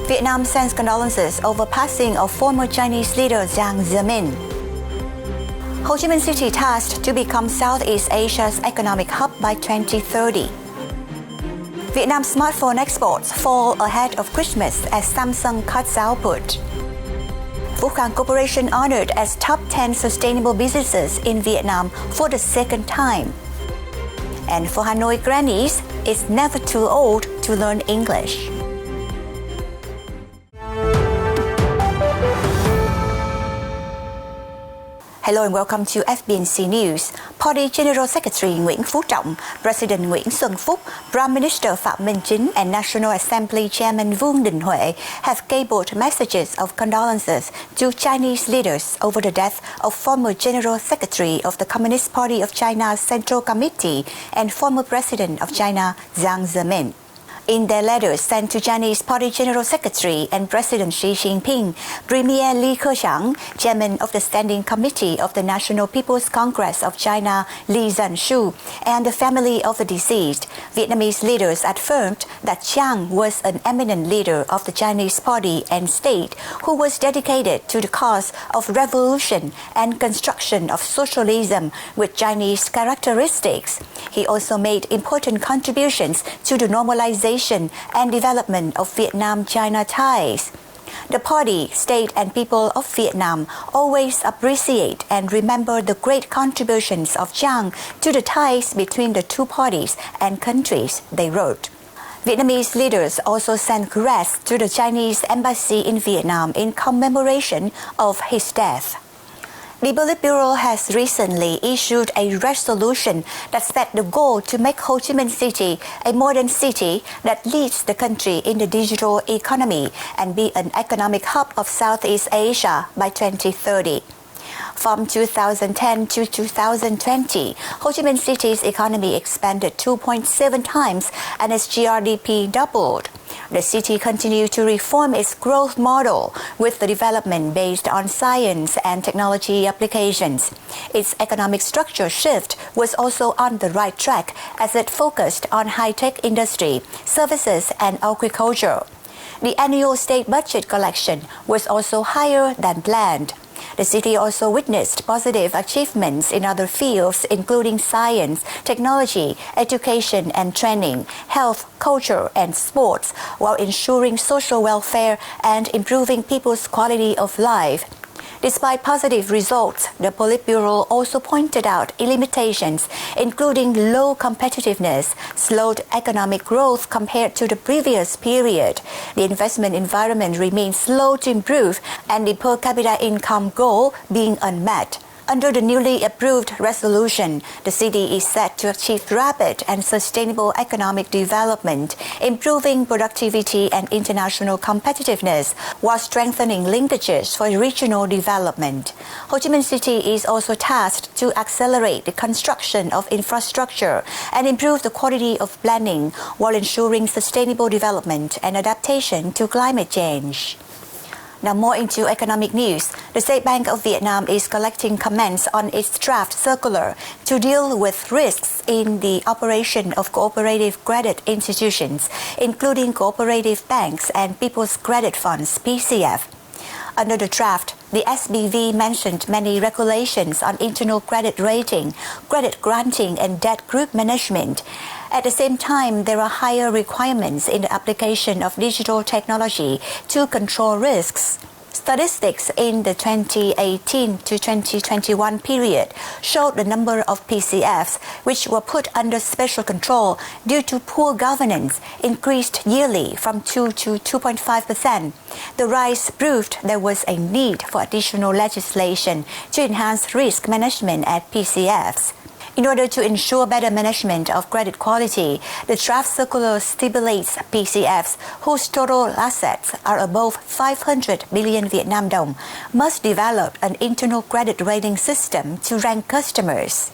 Vietnam sends condolences over passing of former Chinese leader Zemin. Ho Chi Minh City tasked to become Southeast Asia's economic hub by 2030. Vietnam smartphone exports fall ahead of Christmas as Samsung cuts output. PHUC Corporation honored as top 10 sustainable businesses in Vietnam for the second time. And for Hanoi grannies, it's never too old to learn English. Hello and welcome to FBNC News. Party General Secretary Nguyễn Phú Trọng, President Nguyễn Xuân Phúc, Prime Minister Phạm Minh Chính and National Assembly Chairman Vương Đình Huệ have cabled messages of condolences to Chinese leaders over the death of former General Secretary of the Communist Party of China's Central Committee and former President of China Jiang Zemin. In their letters sent to Chinese Party General Secretary and President Xi Jinping, Premier Li Keqiang, Chairman of the Standing Committee of the National People's Congress of China Li Zhanshu, and the family of the deceased, Vietnamese leaders affirmed that Jiang was an eminent leader of the Chinese party and state who was dedicated to the cause of revolution and construction of socialism with Chinese characteristics. He also made important contributions to the normalization and development of Vietnam-China ties. The party, state and people of Vietnam always appreciate and remember the great contributions of Jiang to the ties between the two parties and countries, they wrote. Vietnamese leaders also sent congrats to the Chinese embassy in Vietnam in commemoration of his death. The Politburo has recently issued a resolution that set the goal to make Ho Chi Minh City a modern city that leads the country in the digital economy and be an economic hub of Southeast Asia by 2030. From 2010 to 2020, Ho Chi Minh City's economy expanded 2.7 times and its GRDP doubled. The city continued to reform its growth model with the development based on science and technology applications. Its economic structure shift was also on the right track as it focused on high-tech industry, services, and agriculture. The annual state budget collection was also higher than planned. The city also witnessed positive achievements in other fields including science, technology, education and training, health, culture and sports, while ensuring social welfare and improving people's quality of life. Despite positive results, the Politburo also pointed out limitations, including low competitiveness, slowed economic growth compared to the previous period. The investment environment remains slow to improve, and the per capita income goal being unmet. Under the newly approved resolution, the city is set to achieve rapid and sustainable economic development, improving productivity and international competitiveness, while strengthening linkages for regional development. Ho Chi Minh City is also tasked to accelerate the construction of infrastructure and improve the quality of planning, while ensuring sustainable development and adaptation to climate change. Now more into economic news. The State Bank of Vietnam is collecting comments on its draft circular to deal with risks in the operation of cooperative credit institutions, including cooperative banks and People's Credit Funds, PCF. Under the draft, the SBV mentioned many regulations on internal credit rating, credit granting, and debt group management. At the same time, there are higher requirements in the application of digital technology to control risks. Statistics in the 2018 to 2021 period showed the number of PCFs which were put under special control due to poor governance increased yearly from 2 to 2.5%. The rise proved there was a need for additional legislation to enhance risk management at PCFs. In order to ensure better management of credit quality, the draft circular stipulates PCFs whose total assets are above 500 billion Vietnam dong must develop an internal credit rating system to rank customers.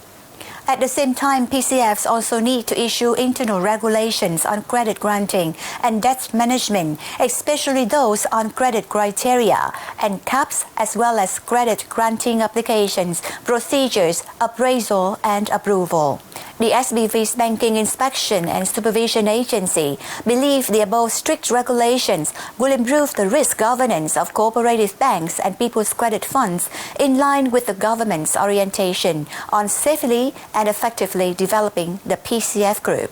At the same time, PCFs also need to issue internal regulations on credit granting and debt management, especially those on credit criteria and caps, as well as credit granting applications, procedures, appraisal, and approval. The SBV's Banking Inspection and Supervision Agency believes the above strict regulations will improve the risk governance of cooperative banks and people's credit funds in line with the government's orientation on safely and effectively developing the PCF group.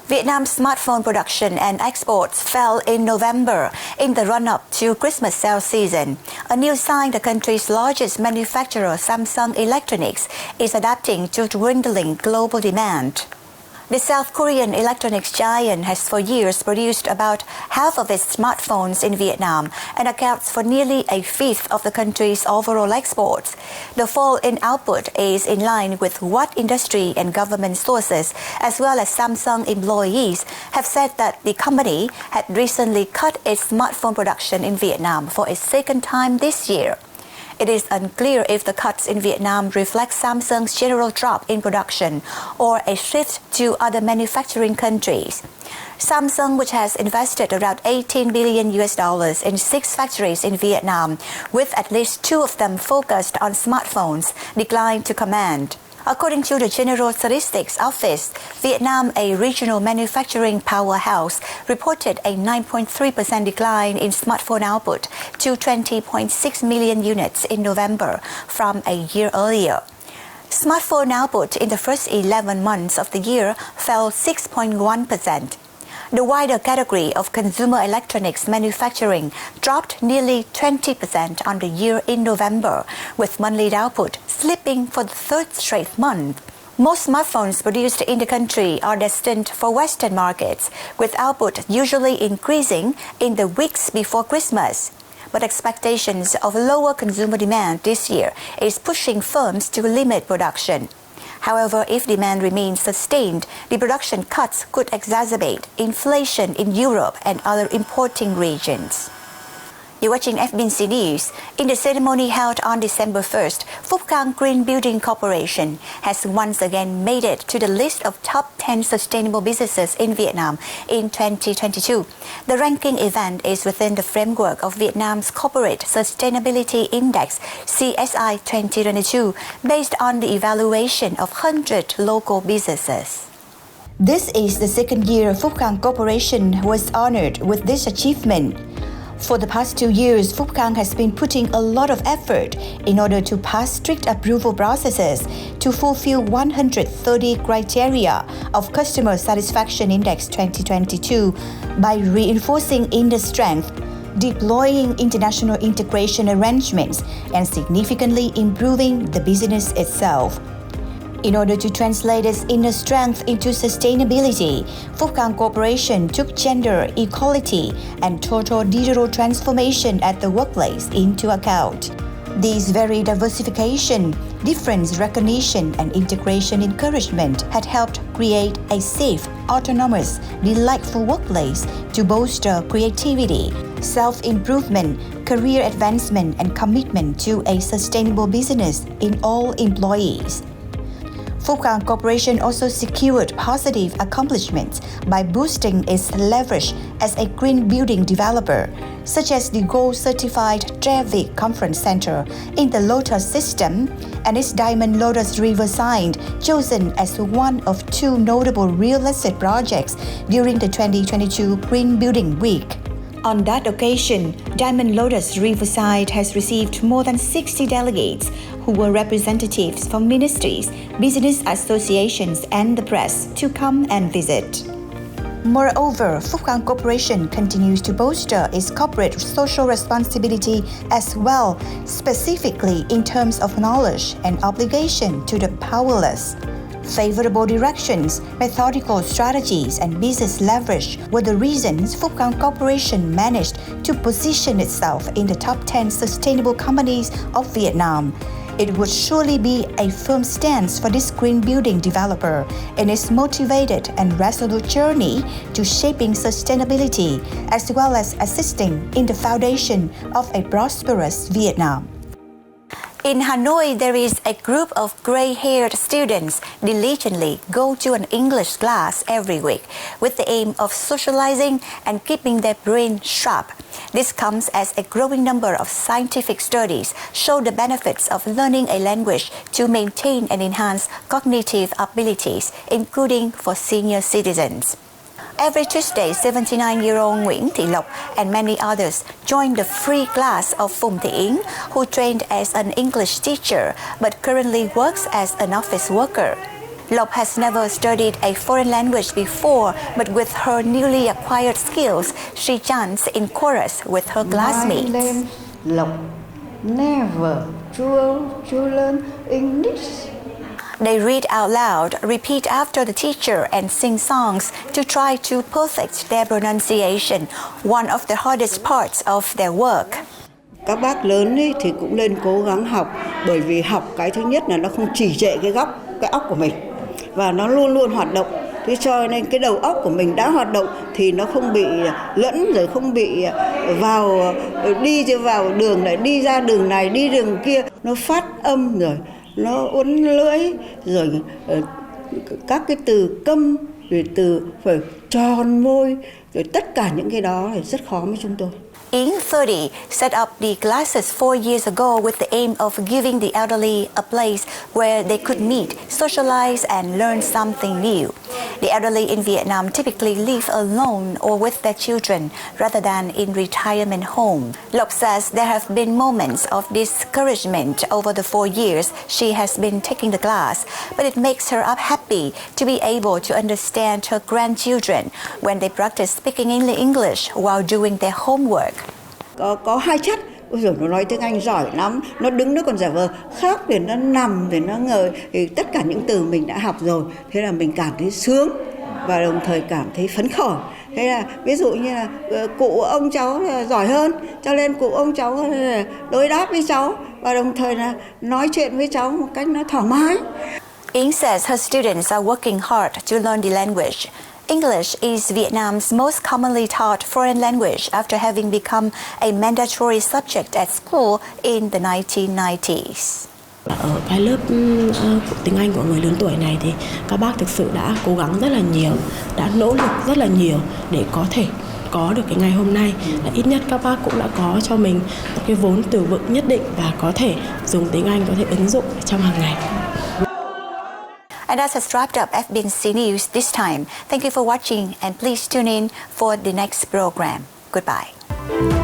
Vietnam's smartphone production and exports fell in November in the run-up to Christmas sales season, a new sign the country's largest manufacturer, Samsung Electronics, is adapting to dwindling global demand. The South Korean electronics giant has for years produced about half of its smartphones in Vietnam and accounts for nearly a fifth of the country's overall exports. The fall in output is in line with what industry and government sources, as well as Samsung employees, have said that the company had recently cut its smartphone production in Vietnam for a second time this year. It is unclear if the cuts in Vietnam reflect Samsung's general drop in production or a shift to other manufacturing countries. Samsung, which has invested around $18 billion in 6 factories in Vietnam, with at least 2 of them focused on smartphones, declined to comment. According to the General Statistics Office, Vietnam, a regional manufacturing powerhouse, reported a 9.3% decline in smartphone output to 20.6 million units in November from a year earlier. Smartphone output in the first 11 months of the year fell 6.1%. The wider category of consumer electronics manufacturing dropped nearly 20% on the year in November, with monthly output slipping for the 3rd straight month. Most smartphones produced in the country are destined for Western markets, with output usually increasing in the weeks before Christmas. But expectations of lower consumer demand this year is pushing firms to limit production. However, if demand remains sustained, the production cuts could exacerbate inflation in Europe and other importing regions. You're watching FBNC News. In the ceremony held on December 1st, KHANG Green Building Corporation has once again made it to the list of top 10 sustainable businesses in Vietnam in 2022. The ranking event is within the framework of Vietnam's Corporate Sustainability Index, CSI 2022, based on the evaluation of 100 local businesses. This is the second year KHANG Corporation was honored with this achievement. For the past 2 years, KHANG has been putting a lot of effort in order to pass strict approval processes to fulfill 130 criteria of Customer Satisfaction Index 2022 by reinforcing inner strength, deploying international integration arrangements, and significantly improving the business itself. In order to translate its inner strength into sustainability, KHANG Corporation took gender equality and total digital transformation at the workplace into account. These very diversification, difference recognition, and integration encouragement had helped create a safe, autonomous, delightful workplace to bolster creativity, self-improvement, career advancement, and commitment to a sustainable business in all employees. KHANG Corporation also secured positive accomplishments by boosting its leverage as a green building developer, such as the gold-certified Trevik Conference Center in the Lotus system and its Diamond Lotus Riverside, chosen as one of 2 notable real estate projects during the 2022 Green Building Week. On that occasion, Diamond Lotus Riverside has received more than 60 delegates who were representatives from ministries, business associations, and the press to come and visit. Moreover, KHANG Corporation continues to bolster its corporate social responsibility as well, specifically in terms of knowledge and obligation to the powerless. Favorable directions, methodical strategies, and business leverage were the reasons KHANG Corporation managed to position itself in the top 10 sustainable companies of Vietnam. It would surely be a firm stance for this green building developer in its motivated and resolute journey to shaping sustainability, as well as assisting in the foundation of a prosperous Vietnam. In Hanoi, there is a group of gray-haired students diligently go to an English class every week with the aim of socializing and keeping their brain sharp. This comes as a growing number of scientific studies show the benefits of learning a language to maintain and enhance cognitive abilities, including for senior citizens. Every Tuesday, 79-year-old Nguyễn Thị Lộc and many others joined the free class of Phùng Thị Yến, who trained as an English teacher but currently works as an office worker. Lộc has never studied a foreign language before, but with her newly acquired skills, she chants in chorus with her classmates. My name Lộc, never to learn English. They read out loud, repeat after the teacher, and sing songs to try to perfect their pronunciation, one of the hardest parts of their work. Các bác lớn ấy thì cũng nên cố gắng học, bởi vì học cái thứ nhất là nó không trì trệ cái óc của mình, và nó luôn luôn hoạt động. Thế cho nên cái đầu óc của mình đã hoạt động thì nó không bị lẫn, rồi không bị đi vào đường này, đi ra đường này, đi đường kia, nó phát âm rồi nó uốn lưỡi, rồi các cái từ câm, rồi từ phải tròn môi, rồi tất cả những cái đó là rất khó với chúng tôi. Yến, 30, set up the classes 4 years ago with the aim of giving the elderly a place where they could meet, socialize, and learn something new. The elderly in Vietnam typically live alone or with their children rather than in retirement home. Lộc says there have been moments of discouragement over the 4 years she has been taking the class, but it makes her happy to be able to understand her grandchildren when they practice speaking in English while doing their homework. Có hai chất, ôi giời, nó nói tiếng Anh giỏi lắm, nó đứng nó còn giả vờ, khác thì nó nằm, thì nó ngồi, thì tất cả những từ mình đã học rồi, thế là mình cảm thấy sướng và đồng thời cảm thấy phấn khởi. Thế là ví dụ như là cụ ông cháu là giỏi hơn, cho nên cụ ông cháu là đối đáp với cháu và đồng thời là nói chuyện với cháu một cách nó thoải mái. Yến says her students are working hard to learn the language. English is Vietnam's most commonly taught foreign language after having become a mandatory subject at school in the 1990s. Ở cái lớp tiếng Anh của người lớn tuổi này thì các bác thực sự đã cố gắng rất là nhiều, đã nỗ lực rất là nhiều để có thể có được cái ngày hôm nay. Ít nhất các bác cũng đã có cho mình một cái vốn từ vựng nhất định và có thể dùng tiếng Anh có thể ứng dụng trong hàng ngày. And that has wrapped up FBNC News this time. Thank you for watching and please tune in for the next program. Goodbye.